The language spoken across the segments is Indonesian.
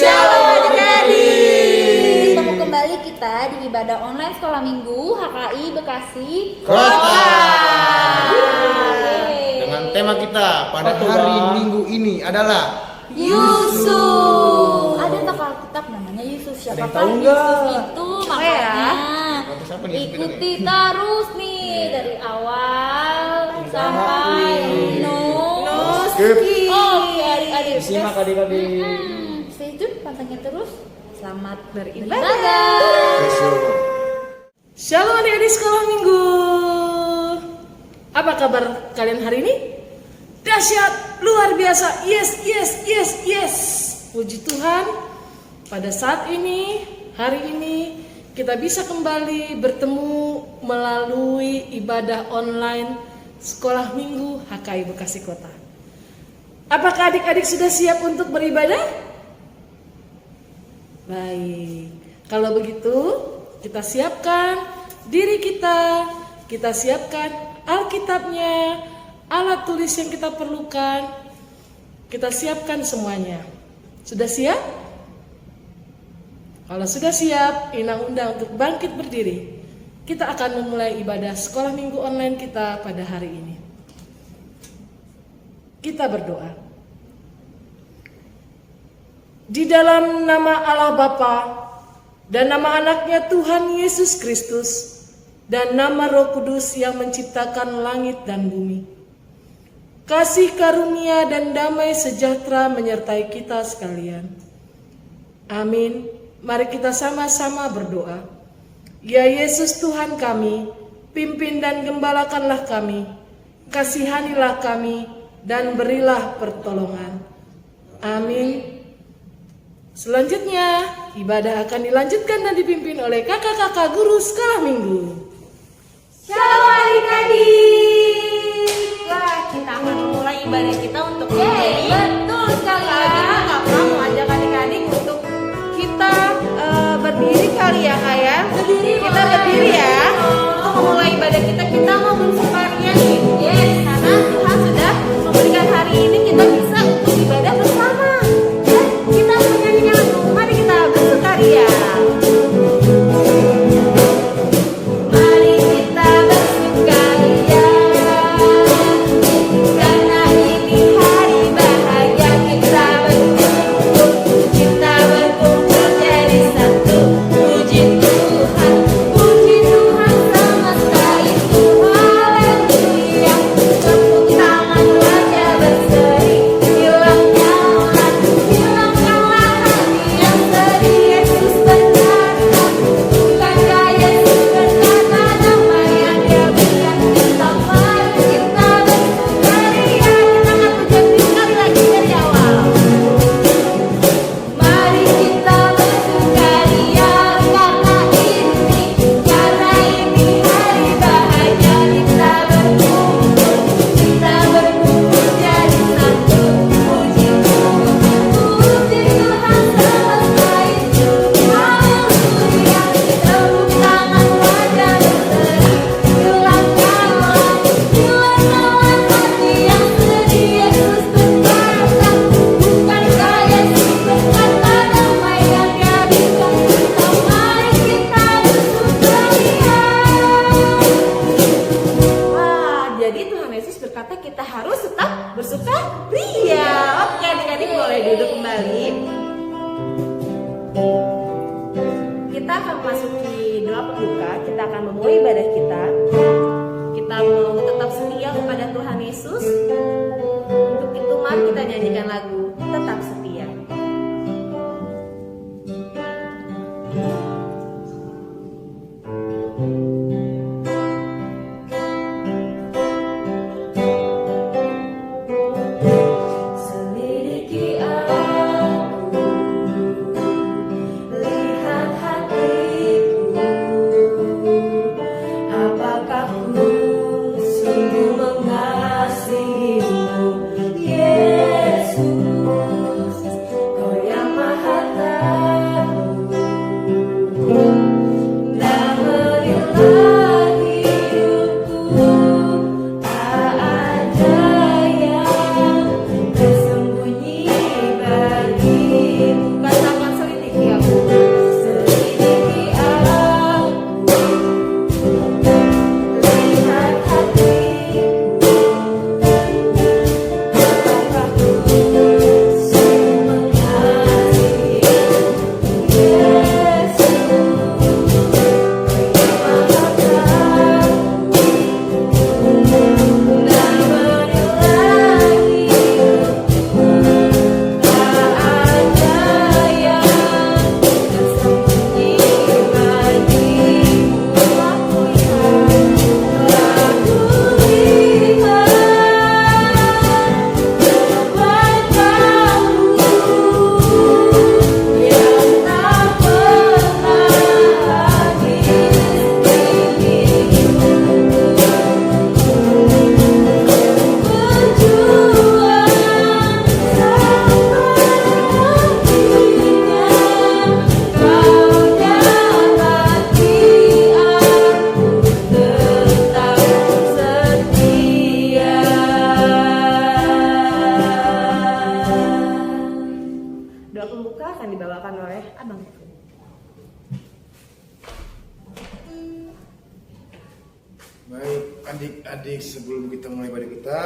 Shalom adik-adik. Ketemu kembali kita di ibadah online sekolah minggu HKI Bekasi Kota. Dengan tema kita pada hari Minggu ini adalah Yusuf. Ada tokoh Alkitab namanya Yusuf. Siapakah Yusuf itu? Makanya ikuti terus nih dari awal sampai Nus. Oke adik-adik. Simak adik-adik. Stay tune, pantengin terus. Selamat Beribadah. beribadah. Shalom adik-adik sekolah minggu. Apa kabar kalian hari ini? Dahsyat, luar biasa. Yes. Puji Tuhan. Pada saat ini, hari ini kita bisa kembali bertemu melalui ibadah online sekolah minggu HKI Bekasi Kota. Apakah adik-adik sudah siap untuk beribadah? Baik. Kalau begitu, kita siapkan diri kita siapkan Alkitabnya, alat tulis yang kita perlukan, kita siapkan semuanya. Sudah siap? Kalau sudah siap, Ina undang untuk bangkit berdiri. Kita akan memulai ibadah sekolah minggu online kita pada hari ini. Kita berdoa. Di dalam nama Allah Bapa dan nama anaknya Tuhan Yesus Kristus dan nama Roh Kudus yang menciptakan langit dan bumi. Kasih karunia dan damai sejahtera menyertai kita sekalian. Amin. Mari kita sama-sama berdoa. Ya Yesus Tuhan kami, pimpin dan gembalakanlah kami. Kasihanilah kami dan berilah pertolongan. Amin. Selanjutnya, ibadah akan dilanjutkan dan dipimpin oleh kakak-kakak guru sekolah minggu. Shalom adik-adik. Wah, kita akan memulai ibadah kita untuk betul sekali. Kita kakak mau ajak adik-adik untuk kita berdiri kali ya kak ya. Kita berdiri ya. Untuk memulai ibadah kita mau bersukaria nih. Yes, karena Tuhan sudah memberikan hari ini kita bisa untuk ibadah bersama. Dan kita menyanyikan lagu. Mari kita bersukaria. Mari kita bersukaria, karena ini hari bahagia. Kita berkumpul jadi satu. Puji Tuhan semesta itu. Haleluya. Tepuk tangan wajah berseri. Hilangkanlah hati yang sedih. Yesus berkata, bukankah Yesus berkata, damai yang Dia berikan kita. Mari kita bersukaria. Kita akan ucapin sekali lagi dari awal. Mari kita bersukaria, karena ini hari bahagia. Kita berkumpul jadi satu. Puji Tuhan semesta itu. Haleluya. Tepuk tangan wajah berseri. Hilangkanlah hati yang sedih. Yesus berkata, bukankah Yesus berkata, damai yang Dia berikan kita. Mari kita bersukaria. Wah, jadi Tuhan Yesus berkata kita harus tetap bersukaria. Oke adik-adik boleh duduk kembali. Kita akan memasuki doa pembuka. Kita akan memulai ibadah kita. Kita mau tetap setia kepada Tuhan Yesus. Untuk itu mari kita nyanyikan lagu Tetap Setia. Selidiki aku, lihat hatiku. Apakah ku sungguh mengasihimu, Yesus? pembuka akan dibawakan oleh Abang Kevin. Baik, adik-adik, sebelum kita mulai ibadah kita,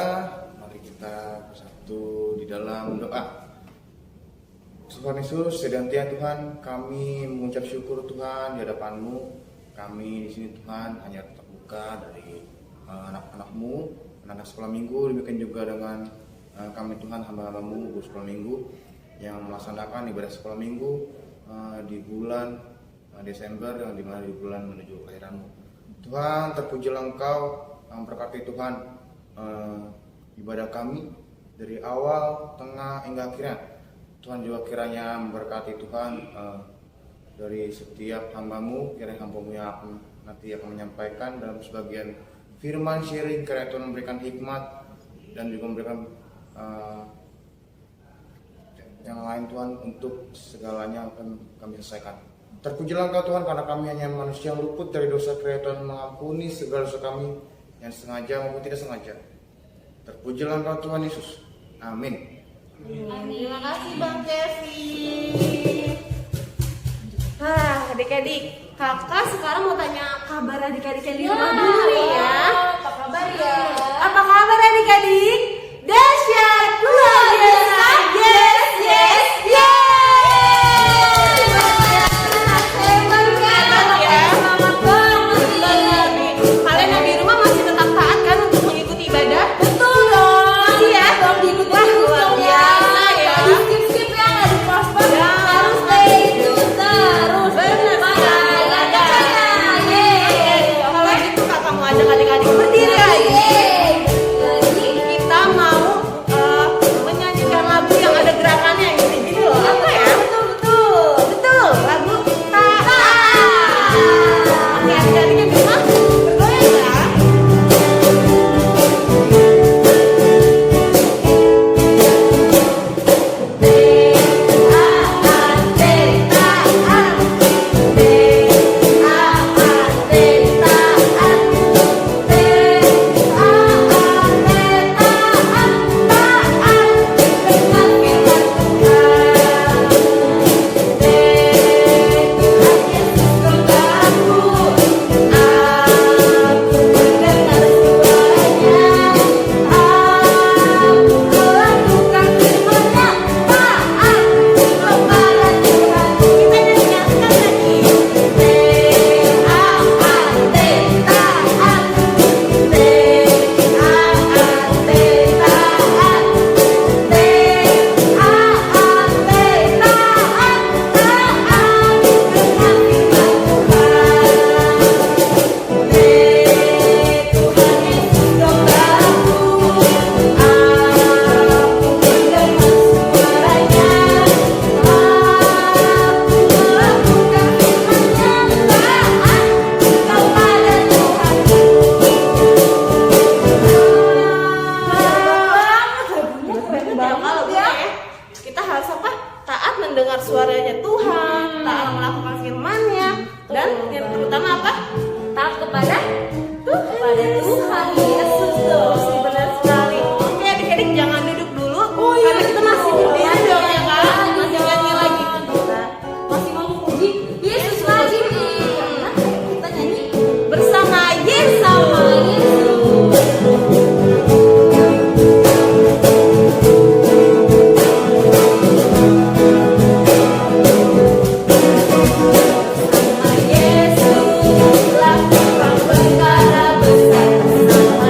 mari kita bersatu di dalam doa. Tuhan Yesus, sedantia Tuhan, kami mengucap syukur Tuhan di hadapan-Mu. Kami di sini Tuhan hanya terbuka dari anak-anak-Mu, anak sekolah minggu, demikian juga dengan kami Tuhan hamba-hamba-Mu, guru sekolah minggu yang melaksanakan ibadah sekolah minggu di bulan Desember yang dimana di bulan menuju kelahiran-Mu. Tuhan, terpujilah Engkau yang berkati Tuhan ibadah kami dari awal, tengah, hingga akhirnya. Tuhan juga kiranya memberkati Tuhan dari setiap hamba-Mu, kiranya hamba-Mu yang nanti akan menyampaikan dalam sebagian firman sharing, kiranya Tuhan memberikan hikmat dan juga memberikan yang lain Tuhan untuk segalanya akan kami selesaikan. Terpujilah Engkau Tuhan karena kami hanya manusia yang luput dari dosa, kiranya Tuhan mengampuni segala dosa kami yang sengaja maupun tidak sengaja. Terpujilah Engkau Tuhan Yesus. Amin. Terima kasih Bang Kevin. Adik-adik, kakak sekarang mau tanya kabar adik-adik yang di rumah dulu nih ya. Apa kabar ya? Apa kabar adik-adik? Dahsyat luar biasa. Yes, yes, yes. Hebat ya. Semangat banget. Kalian yang di rumah masih tetap taat kan untuk mengikuti ibadah? Betul dong. Masih ya? Dong diikuti luar biasa ya. Skip ya, nggak di pos-pos. Harus stay tune terus. Benar sekali. Kalau gitu kakak mau ajak adik-adik berdiri lagi. Kita mau menyanyikan lagu yang ada gerakannya gini loh. Apa ya? Betul. Lagu Taat. Oke, adik-adiknya di rumah bergoyang ya. Kita harus apa? Taat mendengar suaranya Tuhan, taat melakukan firman-Nya, dan yang terutama apa? Taat kepada Tuhan Yesus. Benar sekali. Oke adik-adik jangan duduk dulu, karena kita masih berdiri dong ya kan? Masih nyanyi lagi. Kita masih mau puji Yesus lagi nih. Karena kita nyanyi bersama Yesus. Yesus lakukan perkara besar bersama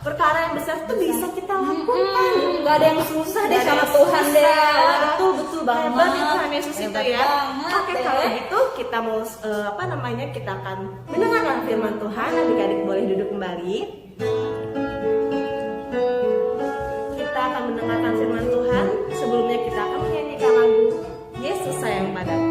perkara yang besar tuh bisa kita lakukan. Nggak ada yang susah deh sama Tuhan deh. Betul banget. Hebat ya Tuhan Yesus itu ya. Oke, kalau gitu kita mau kita akan mendengarkan firman Tuhan. Adik-adik boleh duduk kembali. Kita akan mendengarkan firman Tuhan. Sebelumnya kita akan menyanyikan lagu Yesus Sayang Padaku.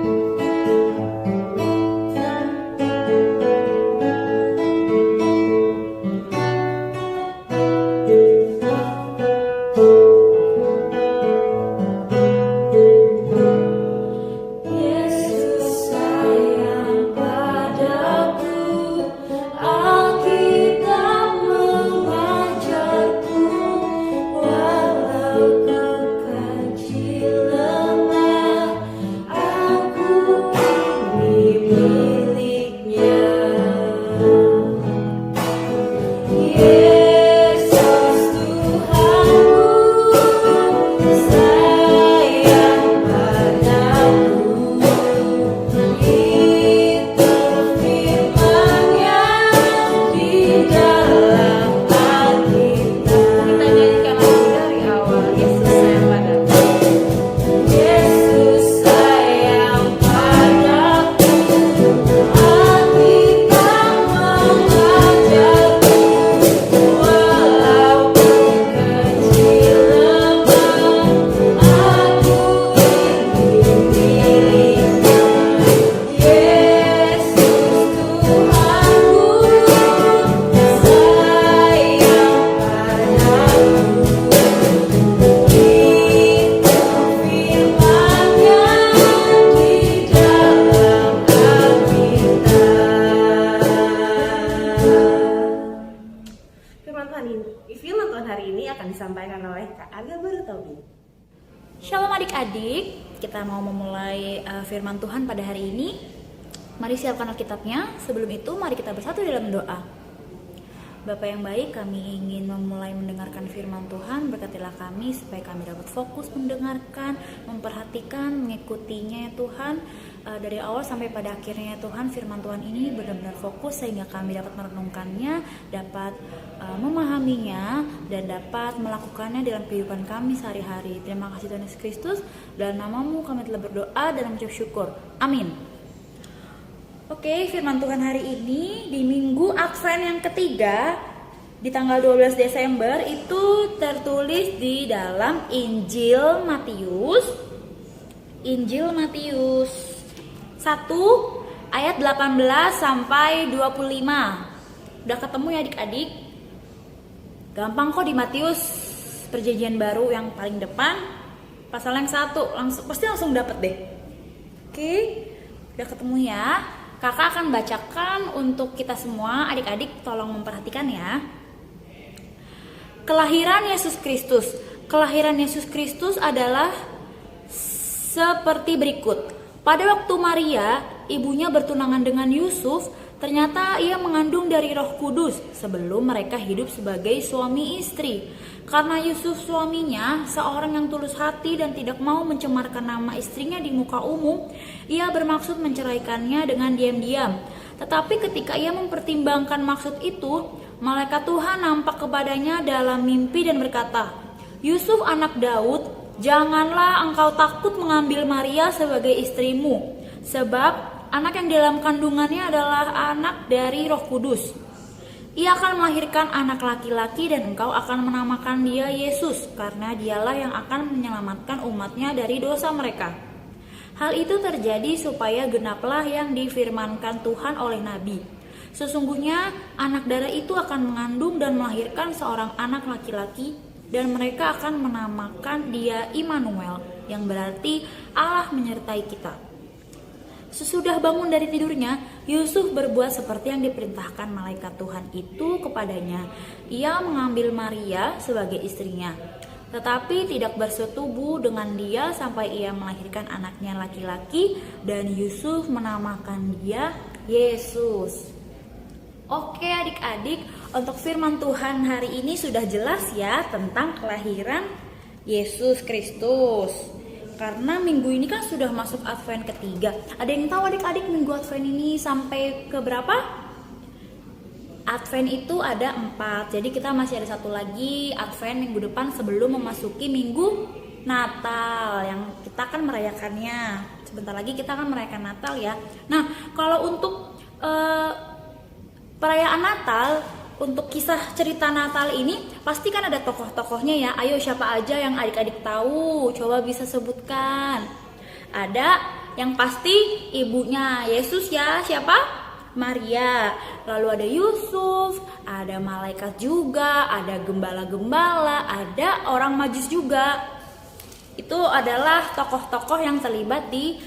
Firman Tuhan hari ini akan disampaikan oleh Kak Aga Barutobi. Shalom adik-adik, kita mau memulai firman Tuhan pada hari ini. Mari siapkan Alkitabnya. Sebelum itu mari kita bersatu dalam doa. Bapa yang baik, kami ingin memulai mendengarkan firman Tuhan. Berkatilah kami supaya kami dapat fokus mendengarkan, memperhatikan, mengikutinya ya Tuhan. Dari awal sampai pada akhirnya ya Tuhan, firman Tuhan ini benar-benar fokus sehingga kami dapat merenungkannya, dapat memahaminya, dan dapat melakukannya dalam kehidupan kami sehari-hari. Terima kasih Tuhan Yesus Kristus. Dalam nama-Mu kami telah berdoa dan mengucap syukur. Amin. Oke, firman Tuhan hari ini di minggu Advent yang ketiga di tanggal 12 Desember itu tertulis di dalam Injil Matius 1 ayat 18 sampai 25. Udah ketemu ya adik-adik? Gampang kok di Matius Perjanjian Baru yang paling depan, pasal yang 1 pasti langsung dapat deh. Oke, udah ketemu ya. Kakak akan bacakan untuk kita semua, adik-adik tolong memperhatikan ya. Kelahiran Yesus Kristus. Kelahiran Yesus Kristus adalah seperti berikut. Pada waktu Maria, ibunya bertunangan dengan Yusuf, ternyata ia mengandung dari Roh Kudus sebelum mereka hidup sebagai suami istri. Karena Yusuf suaminya seorang yang tulus hati dan tidak mau mencemarkan nama istrinya di muka umum, ia bermaksud menceraikannya dengan diam-diam. Tetapi ketika ia mempertimbangkan maksud itu, malaikat Tuhan nampak kepadanya dalam mimpi dan berkata, "Yusuf anak Daud, janganlah engkau takut mengambil Maria sebagai istrimu, sebab anak yang dalam kandungannya adalah anak dari Roh Kudus. Ia akan melahirkan anak laki-laki dan engkau akan menamakan dia Yesus, karena dialah yang akan menyelamatkan umatnya dari dosa mereka." Hal itu terjadi supaya genaplah yang difirmankan Tuhan oleh Nabi. Sesungguhnya anak darah itu akan mengandung dan melahirkan seorang anak laki-laki, dan mereka akan menamakan dia Immanuel, yang berarti Allah menyertai kita. Sesudah bangun dari tidurnya, Yusuf berbuat seperti yang diperintahkan malaikat Tuhan itu kepadanya. Ia mengambil Maria sebagai istrinya, tetapi tidak bersetubuh dengan dia sampai ia melahirkan anaknya laki-laki, dan Yusuf menamakan dia Yesus. Oke adik-adik, untuk firman Tuhan hari ini sudah jelas ya tentang kelahiran Yesus Kristus. Karena minggu ini kan sudah masuk Advent ketiga. Ada yang tahu adik-adik minggu Advent ini sampai ke berapa? Advent itu ada 4, jadi kita masih ada satu lagi Advent minggu depan sebelum memasuki minggu Natal yang kita akan merayakannya. Sebentar lagi kita akan merayakan Natal ya. Nah, kalau untuk perayaan Natal, untuk kisah cerita Natal ini pasti kan ada tokoh-tokohnya ya. Ayo siapa aja yang adik-adik tahu? Coba bisa sebutkan. Ada yang pasti ibunya Yesus ya, siapa? Maria. Lalu ada Yusuf, ada malaikat juga, ada gembala-gembala, ada orang Majus juga. Itu adalah tokoh-tokoh yang terlibat di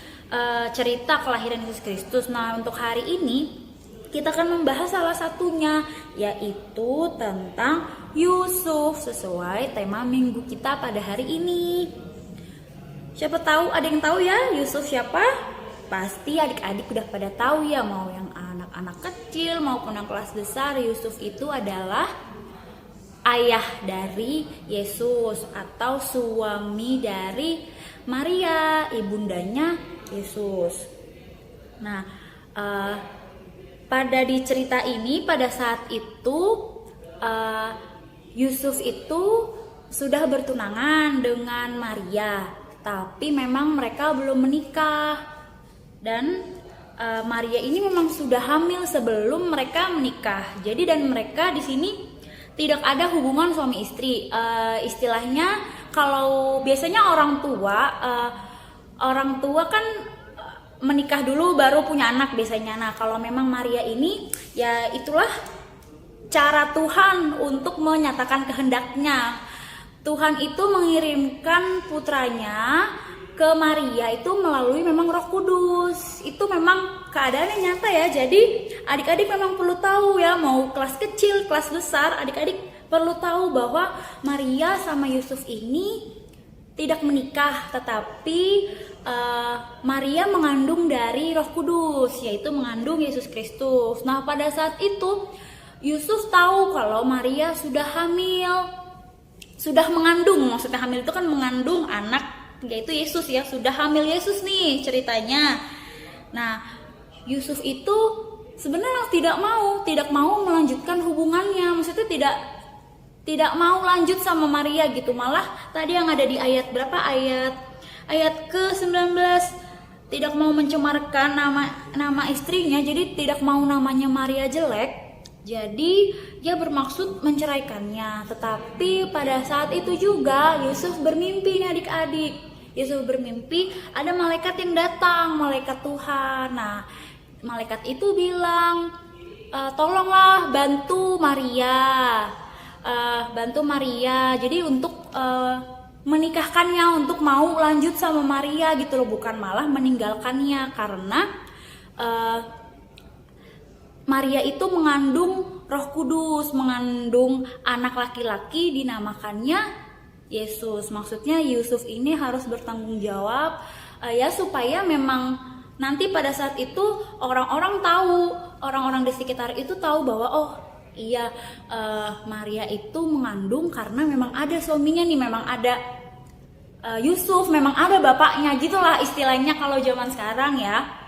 cerita kelahiran Yesus Kristus. Nah, untuk hari ini kita akan membahas salah satunya, yaitu tentang Yusuf sesuai tema minggu kita pada hari ini. Siapa tahu, ada yang tahu ya Yusuf siapa? Pasti adik-adik udah pada tahu ya, mau yang anak-anak kecil maupun yang kelas besar. Yusuf itu adalah ayah dari Yesus atau suami dari Maria, ibundanya Yesus. Nah, pada di cerita ini pada saat itu Yusuf itu sudah bertunangan dengan Maria, tapi memang mereka belum menikah. Dan Maria ini memang sudah hamil sebelum mereka menikah. Jadi dan mereka di sini tidak ada hubungan suami istri. Istilahnya kalau biasanya orang tua kan menikah dulu baru punya anak biasanya. Nah, kalau memang Maria ini ya itulah cara Tuhan untuk menyatakan kehendaknya. Tuhan itu mengirimkan putranya ke Maria itu melalui memang Roh Kudus. Itu memang keadaannya nyata ya. Jadi adik-adik memang perlu tahu ya, mau kelas kecil, kelas besar, adik-adik perlu tahu bahwa Maria sama Yusuf ini tidak menikah, tetapi Maria mengandung dari Roh Kudus, yaitu mengandung Yesus Kristus. Nah, pada saat itu Yusuf tahu kalau Maria sudah hamil, sudah mengandung. Maksudnya hamil itu kan mengandung anak, yaitu Yesus ya, sudah hamil Yesus nih ceritanya. Nah, Yusuf itu sebenarnya tidak mau melanjutkan hubungannya, maksudnya tidak mau lanjut sama Maria gitu. Malah tadi yang ada di ayat berapa, ayat ke-19, tidak mau mencemarkan nama istrinya, jadi tidak mau namanya Maria jelek. Jadi dia bermaksud menceraikannya. Tetapi pada saat itu juga Yusuf bermimpi nih adik-adik. Yusuf bermimpi ada malaikat yang datang, malaikat Tuhan. Nah, malaikat itu bilang, tolonglah bantu Maria. Jadi untuk menikahkannya, untuk mau lanjut sama Maria gitu loh, bukan malah meninggalkannya. Karena Maria itu mengandung Roh Kudus, mengandung anak laki-laki, dinamakannya Yesus. Maksudnya Yusuf ini harus bertanggung jawab ya, supaya memang nanti pada saat itu orang-orang tahu, orang-orang di sekitar itu tahu bahwa oh iya, Maria itu mengandung karena memang ada suaminya nih, memang ada Yusuf, memang ada bapaknya gitulah istilahnya kalau zaman sekarang ya.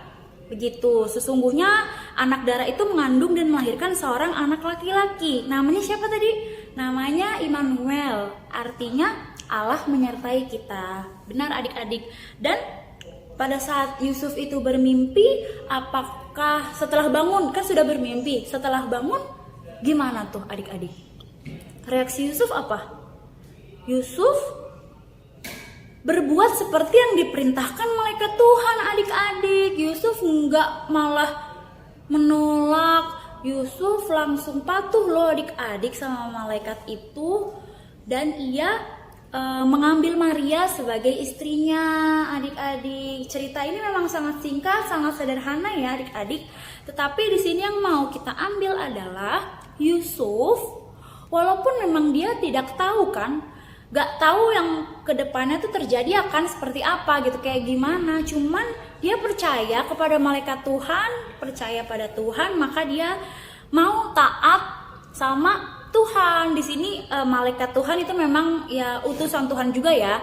Begitu, sesungguhnya anak darah itu mengandung dan melahirkan seorang anak laki-laki. Namanya siapa tadi? Namanya Immanuel, artinya Allah menyertai kita. Benar adik-adik. Dan pada saat Yusuf itu bermimpi, apakah setelah bangun, kan sudah bermimpi, setelah bangun gimana tuh adik-adik? Reaksi Yusuf apa? Yusuf berbuat seperti yang diperintahkan malaikat Tuhan adik-adik. Yusuf enggak malah menolak. Yusuf langsung patuh loh adik-adik sama malaikat itu. Dan ia mengambil Maria sebagai istrinya adik-adik. Cerita ini memang sangat singkat, sangat sederhana ya adik-adik. Tetapi di sini yang mau kita ambil adalah Yusuf, walaupun memang dia tidak tahu kan, gak tahu yang kedepannya tuh terjadi akan seperti apa gitu, kayak gimana. Cuman dia percaya kepada malaikat Tuhan, percaya pada Tuhan, maka dia mau taat sama Tuhan. Di sini malaikat Tuhan itu memang ya utusan Tuhan juga ya.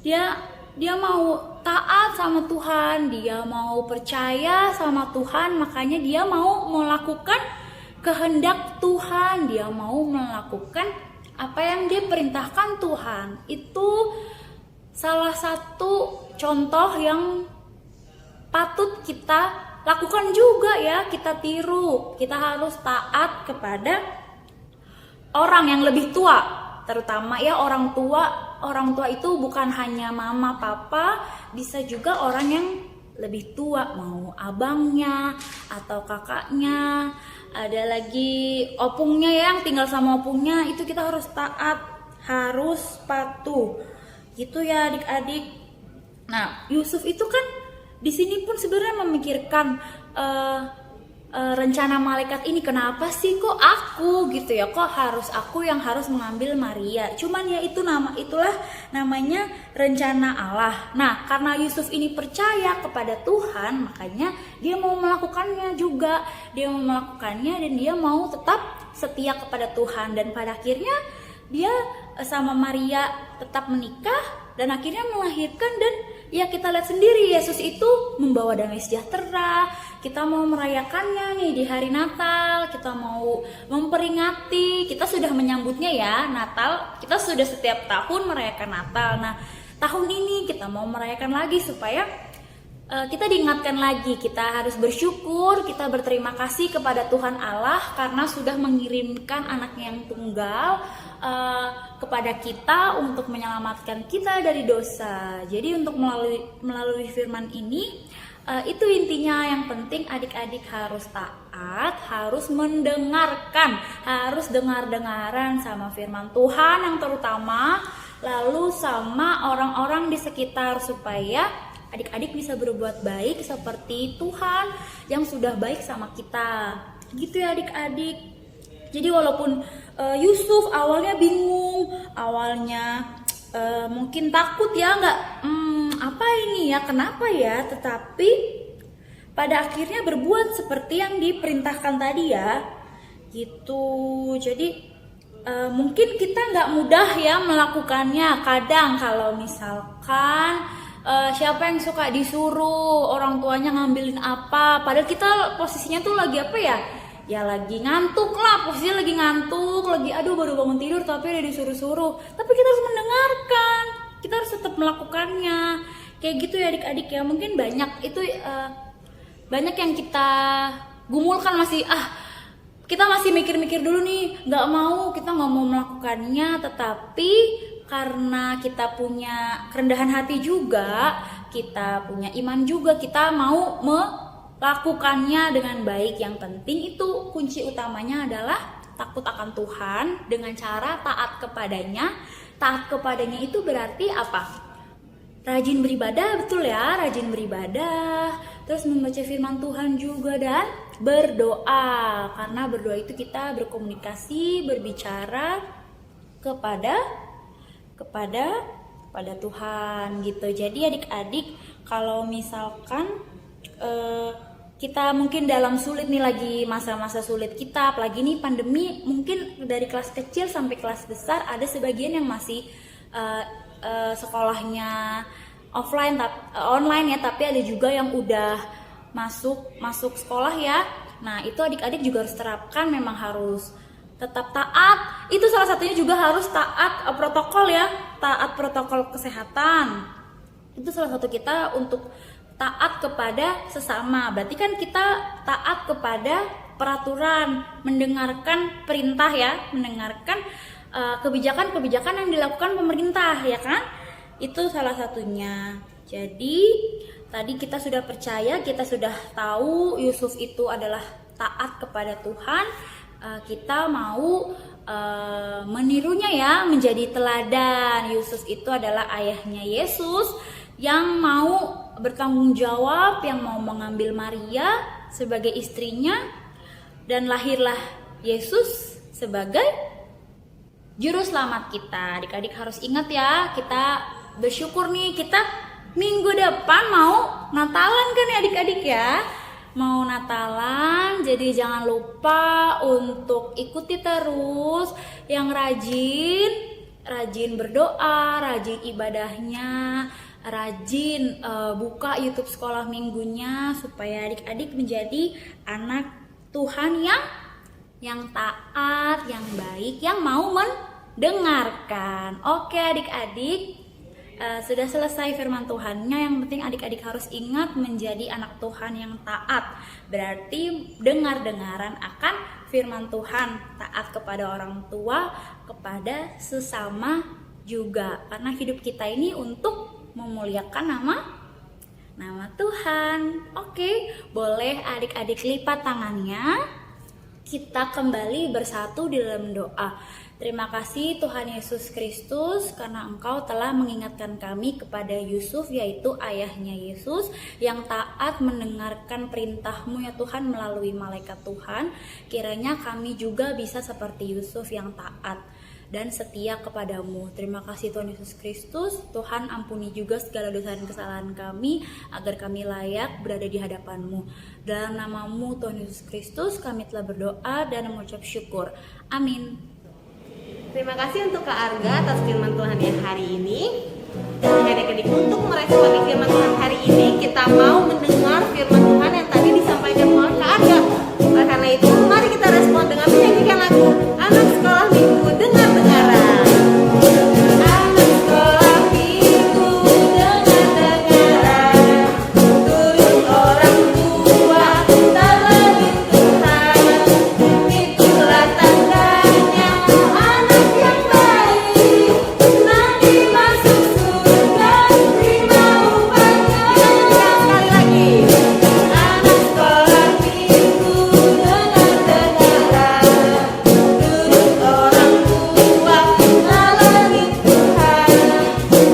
Dia mau taat sama Tuhan, dia mau percaya sama Tuhan, makanya dia mau melakukan kehendak Tuhan, dia mau melakukan apa yang diperintahkan Tuhan. Itu salah satu contoh yang patut kita lakukan juga ya, kita tiru. Kita harus taat kepada orang yang lebih tua, terutama ya orang tua. Orang tua itu bukan hanya mama, papa, bisa juga orang yang lebih tua, mau abangnya atau kakaknya, ada lagi opungnya yang tinggal sama opungnya, itu kita harus taat, harus patuh. Gitu ya adik-adik. Nah, Yusuf itu kan di sini pun sebenarnya memikirkan rencana malaikat ini, kenapa sih kok aku gitu ya, kok harus aku yang harus mengambil Maria. Cuman ya itulah namanya rencana Allah. Nah, karena Yusuf ini percaya kepada Tuhan, makanya dia mau melakukannya juga. Dia mau melakukannya dan dia mau tetap setia kepada Tuhan, dan pada akhirnya dia sama Maria tetap menikah dan akhirnya melahirkan. Dan ya kita lihat sendiri, Yesus itu membawa damai sejahtera. Kita mau merayakannya nih di hari Natal, kita mau memperingati, kita sudah menyambutnya ya Natal, kita sudah setiap tahun merayakan Natal. Nah, tahun ini kita mau merayakan lagi supaya kita diingatkan lagi, kita harus bersyukur, kita berterima kasih kepada Tuhan Allah karena sudah mengirimkan anaknya yang tunggal kepada kita untuk menyelamatkan kita dari dosa. Jadi untuk melalui firman ini, itu intinya. Yang penting adik-adik harus taat, harus mendengarkan, harus dengar-dengaran sama firman Tuhan yang terutama, lalu sama orang-orang di sekitar supaya adik-adik bisa berbuat baik seperti Tuhan yang sudah baik sama kita. Gitu ya adik-adik. Jadi walaupun Yusuf awalnya bingung, awalnya mungkin takut ya, apa ini ya, kenapa ya, tetapi pada akhirnya berbuat seperti yang diperintahkan tadi ya, gitu. Jadi mungkin kita nggak mudah ya melakukannya. Kadang kalau misalkan siapa yang suka disuruh orang tuanya ngambilin apa, padahal kita posisinya tuh lagi apa ya, ya lagi ngantuk lah, posisinya lagi ngantuk, lagi aduh baru bangun tidur tapi udah disuruh-suruh, tapi kita harus mendengarkan, kita harus tetap melakukannya. Kayak gitu ya adik-adik ya. Mungkin banyak banyak yang kita gumulkan, masih kita masih mikir-mikir dulu nih, kita nggak mau melakukannya. Tetapi karena kita punya kerendahan hati juga, kita punya iman juga, kita mau melakukannya dengan baik. Yang penting itu kunci utamanya adalah takut akan Tuhan dengan cara taat kepadanya. Taat kepadanya itu berarti apa? Rajin beribadah, betul ya, rajin beribadah, terus membaca firman Tuhan juga, dan berdoa. Karena berdoa itu kita berkomunikasi, berbicara kepada Tuhan gitu. Jadi adik-adik, kalau misalkan kita mungkin dalam sulit nih, lagi masa-masa sulit kita, apalagi nih pandemi, mungkin dari kelas kecil sampai kelas besar ada sebagian yang masih sekolahnya online ya, tapi ada juga yang udah masuk sekolah ya. Nah, itu adik-adik juga harus terapkan, memang harus tetap taat. Itu salah satunya juga harus taat protokol ya, taat protokol kesehatan. Itu salah satu kita untuk taat kepada sesama. Berarti kan kita taat kepada peraturan, mendengarkan perintah ya, mendengarkan kebijakan-kebijakan yang dilakukan pemerintah ya kan. Itu salah satunya. Jadi tadi kita sudah percaya, kita sudah tahu Yusuf itu adalah taat kepada Tuhan. Kita mau menirunya ya, menjadi teladan. Yusuf itu adalah ayahnya Yesus yang mau bertanggung jawab, yang mau mengambil Maria sebagai istrinya, dan lahirlah Yesus sebagai juru selamat kita. Adik-adik harus ingat ya, kita bersyukur nih, kita minggu depan mau Natalan kan ya adik-adik ya. Mau Natalan, jadi jangan lupa untuk ikuti terus, yang rajin berdoa, rajin ibadahnya, rajin buka YouTube sekolah minggunya, supaya adik-adik menjadi anak Tuhan yang yang taat, yang baik, yang mau mendengarkan. Oke adik-adik, sudah selesai firman Tuhannya. Yang penting adik-adik harus ingat menjadi anak Tuhan yang taat. Berarti dengar-dengaran akan firman Tuhan, taat kepada orang tua, kepada sesama juga. Karena hidup kita ini untuk memuliakan nama Tuhan. Oke, boleh adik-adik lipat tangannya. Kita kembali bersatu di dalam doa. Terima kasih Tuhan Yesus Kristus karena Engkau telah mengingatkan kami kepada Yusuf, yaitu ayahnya Yesus, yang taat mendengarkan perintah-Mu ya Tuhan melalui malaikat Tuhan. Kiranya kami juga bisa seperti Yusuf yang taat dan setia kepadamu. Terima kasih Tuhan Yesus Kristus. Tuhan ampuni juga segala dosa dan kesalahan kami, agar kami layak berada di hadapan-Mu. Dalam nama-Mu Tuhan Yesus Kristus kami telah berdoa dan mengucap syukur. Amin. Terima kasih untuk Kak Arga atas firman Tuhan yang hari ini. Adik-adik, untuk meresponi firman Tuhan hari ini, kita mau mendengar firman Tuhan yang tadi disampaikan oleh Kak Arga. Oleh karena itu, mari kita respon dengan menyanyikan lagu Anak Sekolah Minggu Dengar-dengaran. Anak sekolah minggu dengar-dengaran, turun orang tua terlebih Tuhan. Itulah tandanya anak yang baik, nanti masuk surga terima upahnya. Sekali lagi, anak sekolah minggu dengar-dengaran, turun orang tua terlebih Tuhan.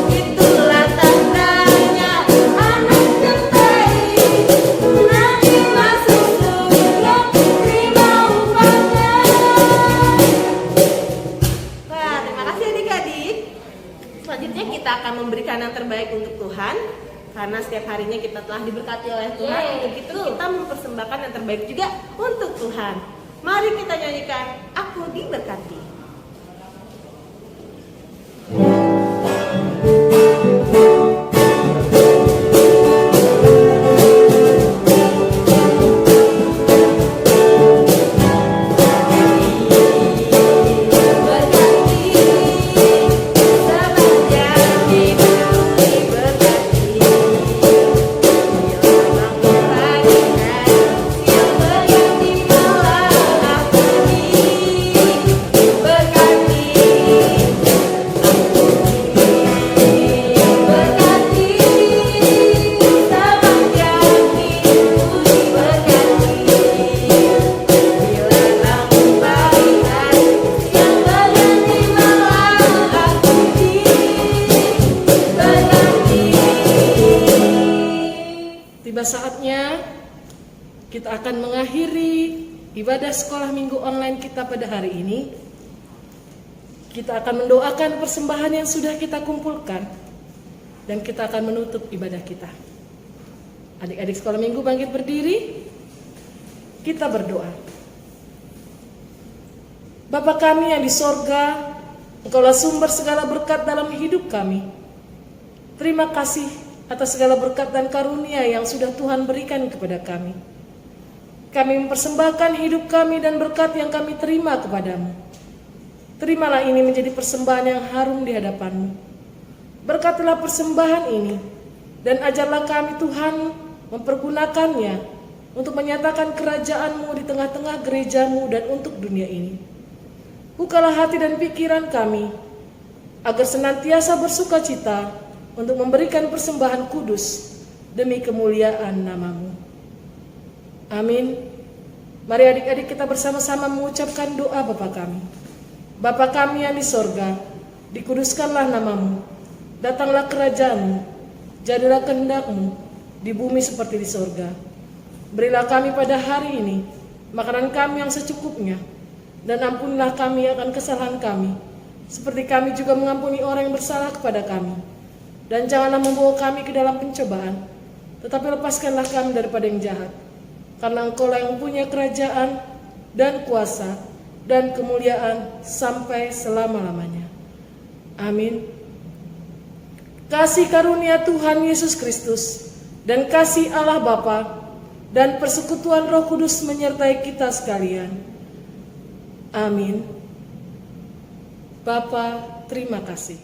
Itulah tandanya anak yang baik, nanti masuk surga terima upahnya. Wah, terima kasih adik-adik. Selanjutnya kita akan memberikan yang terbaik untuk Tuhan. Karena setiap harinya kita telah diberkati oleh Tuhan. Untuk itu kita mempersembahkan yang terbaik juga untuk Tuhan. Mari kita nyanyikan Aku Diberkati. Tiba saatnya kita akan mengakhiri ibadah sekolah minggu online kita pada hari ini. Kita akan mendoakan persembahan yang sudah kita kumpulkan dan kita akan menutup ibadah kita. Adik-adik sekolah minggu bangkit berdiri. Kita berdoa. Bapa kami yang di sorga, Engkaulah sumber segala berkat dalam hidup kami. Terima kasih atas segala berkat dan karunia yang sudah Tuhan berikan kepada kami. Kami mempersembahkan hidup kami dan berkat yang kami terima kepadamu. Terimalah ini menjadi persembahan yang harum di hadapan-Mu. Berkatilah persembahan ini dan ajarlah kami Tuhan mempergunakannya untuk menyatakan kerajaan-Mu di tengah-tengah gereja-Mu dan untuk dunia ini. Bukalah hati dan pikiran kami agar senantiasa bersuka cita untuk memberikan persembahan kudus demi kemuliaan nama-Mu. Amin. Mari adik-adik kita bersama-sama mengucapkan doa Bapa kami. Bapa kami yang di sorga, dikuduskanlah nama-Mu. Datanglah kerajaan-Mu, jadilah kehendak-Mu di bumi seperti di sorga. Berilah kami pada hari ini makanan kami yang secukupnya, dan ampunilah kami akan kesalahan kami, seperti kami juga mengampuni orang yang bersalah kepada kami. Dan janganlah membawa kami ke dalam pencobaan, tetapi lepaskanlah kami daripada yang jahat. Karena Engkau-lah yang punya kerajaan dan kuasa dan kemuliaan sampai selama-lamanya. Amin. Kasih karunia Tuhan Yesus Kristus dan kasih Allah Bapa dan persekutuan Roh Kudus menyertai kita sekalian. Amin. Bapa, terima kasih.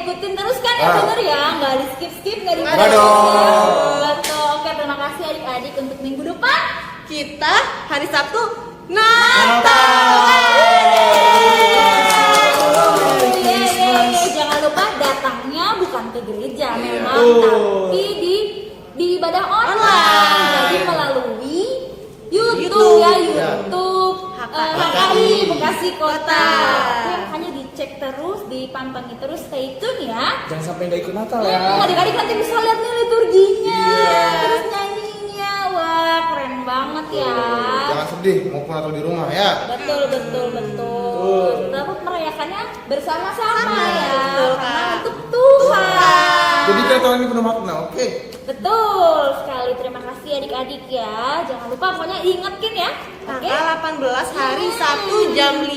Ikutin terus kan ya, bener ya, nggak di skip nggak di Nggak dong. Betul. Oke, terima kasih adik-adik untuk minggu depan. Kita hari Sabtu Natal. Jangan lupa datangnya bukan ke gereja memang, tapi di ibadah online. Jadi melalui YouTube ya, YouTube HKI Bekasi Kota. Oke, makanya dicek terus, dipantengin terus, stay tune ya. Jangan sampai nggak ikut Natal ya. Adik-adik nanti bisa lihat nih liturginya, terus nyanyinya, wah keren banget ya. Jangan sedih, maupun atau di rumah ya. Betul. Dapat merayakannya bersama-sama ya, Betul, karena Kak. untuk Tuhan. Jadi kita tahun ini penuh makna, oke? Betul sekali, terima kasih adik-adik ya. Jangan lupa pokoknya ingetin ya. Oke. Tanggal 18 hari Sabtu jam 5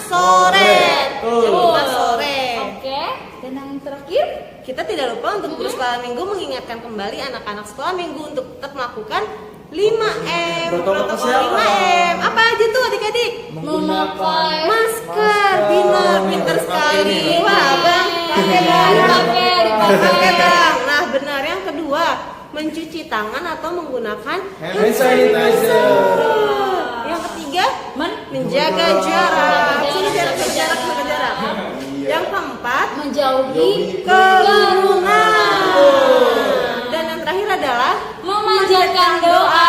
sore. Jam 5 sore. Oke. Dan yang terakhir, Kita tidak lupa untuk guru sekolah minggu mengingatkan kembali anak-anak sekolah minggu untuk tetap melakukan 5M. Protokol kesehatan. 5M. Apa aja tuh adik-adik? memakai Masker, bener, pinter sekali. Wah, Bang, pakai Bang. Pakai Bang. Nah, benar yang kedua, mencuci tangan atau menggunakan Hand sanitizer. Yang ketiga, menjaga jarak. Sini jarak. Yang keempat, menjauhi kerumunan. Dan yang terakhir adalah memanjatkan doa